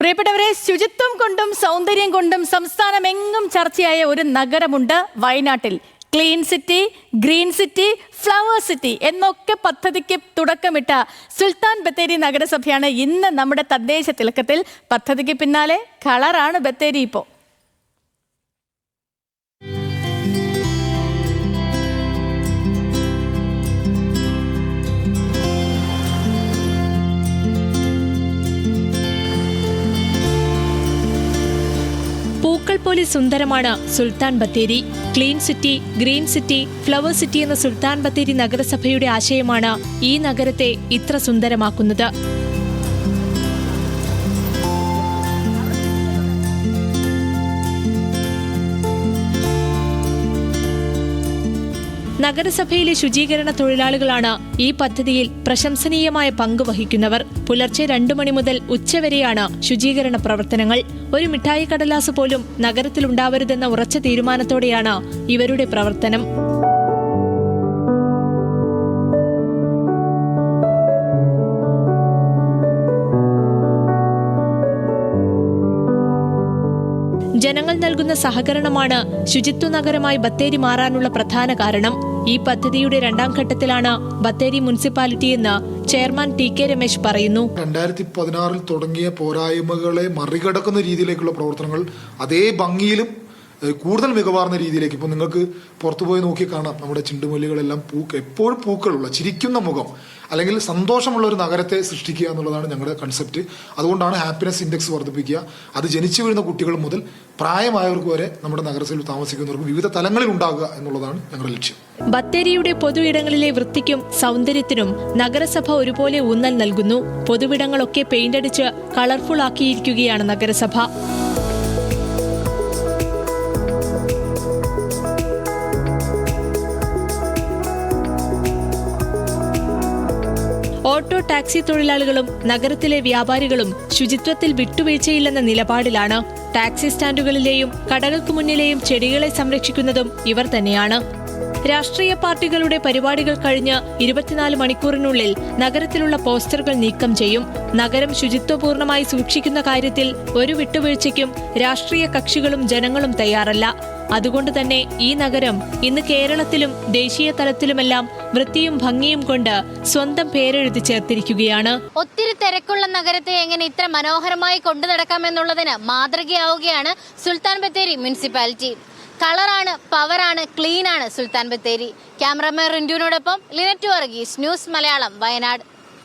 പ്രിയപ്പെട്ടവരെ, ശുചിത്വം കൊണ്ടും സൗന്ദര്യം കൊണ്ടും സംസ്ഥാനമെങ്ങും ചർച്ചയായ ഒരു നഗരമുണ്ട് വയനാട്ടിൽ. Clean city, green city, flower city എന്നൊക്കെ പദ്ധതിക്ക് തുടക്കമിട്ട സുൽത്താൻ ബത്തേരി നഗരസഭയാണ് ഇന്ന് നമ്മുടെ തദ്ദേശ തിലക്കത്തിൽ. പദ്ധതിക്ക് പിന്നാലെ കളറാണ് ബത്തേരി ഇപ്പോൾ. പൂക്കൾ പോലെ സുന്ദരമാണ് Sultan Bathery. Clean city, green city, flower city എന്ന സുൽത്താൻ ബത്തേരി നഗരസഭയുടെ ആശയമാണ് ഈ നഗരത്തെ ഇത്ര സുന്ദരമാക്കുന്നത്. നഗരസഭയിലെ ശുചീകരണ തൊഴിലാളികളാണ് ഈ പദ്ധതിയിൽ പ്രശംസനീയമായ പങ്ക് വഹിക്കുന്നവർ. പുലർച്ചെ 2 മണി മുതൽ ഉച്ചവരെയാണ് ശുചീകരണ പ്രവർത്തനങ്ങൾ. ഒരു മിഠായി കടലാസ് പോലും നഗരത്തിലുണ്ടാവരുതെന്ന ഉറച്ച തീരുമാനത്തോടെയാണ് ഇവരുടെ പ്രവർത്തനം. ജനങ്ങൾ നൽകുന്ന സഹകരണമാണ് ശുചിത്വ നഗരമായി ബത്തേരി മാറാനുള്ള പ്രധാന കാരണം. ഈ പദ്ധതിയുടെ 2ാം ഘട്ടത്തിലാണ് ബത്തേരി മുനിസിപ്പാലിറ്റി എന്ന് ചെയർമാൻ ടി.കെ. രമേശ് പറയുന്നു. 2016 തുടങ്ങിയ പോരായ്മകളെ മറികടക്കുന്ന രീതിയിലേക്കുള്ള പ്രവർത്തനങ്ങൾ അതേ ഭംഗിയിലും കൂടുതൽ മികവാർന്ന രീതിയിലേക്ക് ഇപ്പോൾ നിങ്ങൾക്ക് പുറത്തുപോയി നോക്കി കാണാം. നമ്മുടെ ചിണ്ടുമല്ലികളെല്ലാം എപ്പോഴും പൂക്കളുള്ള ചിരിക്കുന്ന മുഖം അല്ലെങ്കിൽ സന്തോഷമുള്ള ഒരു നഗരത്തെ സൃഷ്ടിക്കുക എന്നുള്ളതാണ് ഞങ്ങളുടെ കൺസെപ്റ്റ്. അതുകൊണ്ടാണ് ഹാപ്പിനെസ് ഇൻഡെക്സ് വർദ്ധിപ്പിക്കുക. അത് ജനിച്ചു വീഴുന്ന കുട്ടികൾ മുതൽ പ്രായമായവർക്ക് വരെ നമ്മുടെ നഗരത്തിൽ താമസിക്കുന്നവർക്ക് വിവിധ തലങ്ങളിൽ ഉണ്ടാകുക എന്നുള്ളതാണ് ഞങ്ങളുടെ ലക്ഷ്യം. ബത്തേരിയുടെ പൊതുയിടങ്ങളിലെ വൃത്തിക്കും സൗന്ദര്യത്തിനും നഗരസഭ ഒരുപോലെ ഊന്നൽ നൽകുന്നു. പൊതുവിടങ്ങളൊക്കെ പെയിന്റ് അടിച്ച് കളർഫുൾ ആക്കിയിരിക്കുകയാണ് നഗരസഭ. ഓട്ടോ ടാക്സി തൊഴിലാളികളും നഗരത്തിലെ വ്യാപാരികളും ശുചിത്വത്തിൽ വിട്ടുവീഴ്ചയില്ലെന്ന നിലപാടിലാണ്. ടാക്സി സ്റ്റാൻഡുകളിലെയും കടകൾക്ക് മുന്നിലെയും ചെടികളെ സംരക്ഷിക്കുന്നതും ഇവർ തന്നെയാണ്. രാഷ്ട്രീയ പാർട്ടികളുടെ പരിപാടികൾ കഴിഞ്ഞ് 24 മണിക്കൂറിനുള്ളിൽ നഗരത്തിലുള്ള പോസ്റ്ററുകൾ നീക്കം ചെയ്യും. നഗരം ശുചിത്വപൂർണമായി സൂക്ഷിക്കുന്ന കാര്യത്തിൽ ഒരു വിട്ടുവീഴ്ചയ്ക്കും രാഷ്ട്രീയ കക്ഷികളും ജനങ്ങളും തയ്യാറല്ല. അതുകൊണ്ട് തന്നെ ഈ നഗരം ഇന്ന് കേരളത്തിലും ദേശീയ തലത്തിലുമെല്ലാം വൃത്തിയും ഭംഗിയും കൊണ്ട് സ്വന്തം പേരെഴുതി ചേർത്തിരിക്കുകയാണ്. ഒത്തിരി തിരക്കുള്ള നഗരത്തെ എങ്ങനെ ഇത്ര മനോഹരമായി കൊണ്ടു നടക്കാമെന്നുള്ളതിന് മാതൃകയാവുകയാണ് സുൽത്താൻ ബത്തേരി മുനിസിപ്പാലിറ്റി. കളറാണ്, പവറാണ്, ക്ലീനാണ് സുൽത്താൻ ബത്തേരി. ക്യാമറമാൻ റിന്റുവിനോടൊപ്പം ലിനറ്റു വർഗീസ്, ന്യൂസ് മലയാളം, വയനാട്.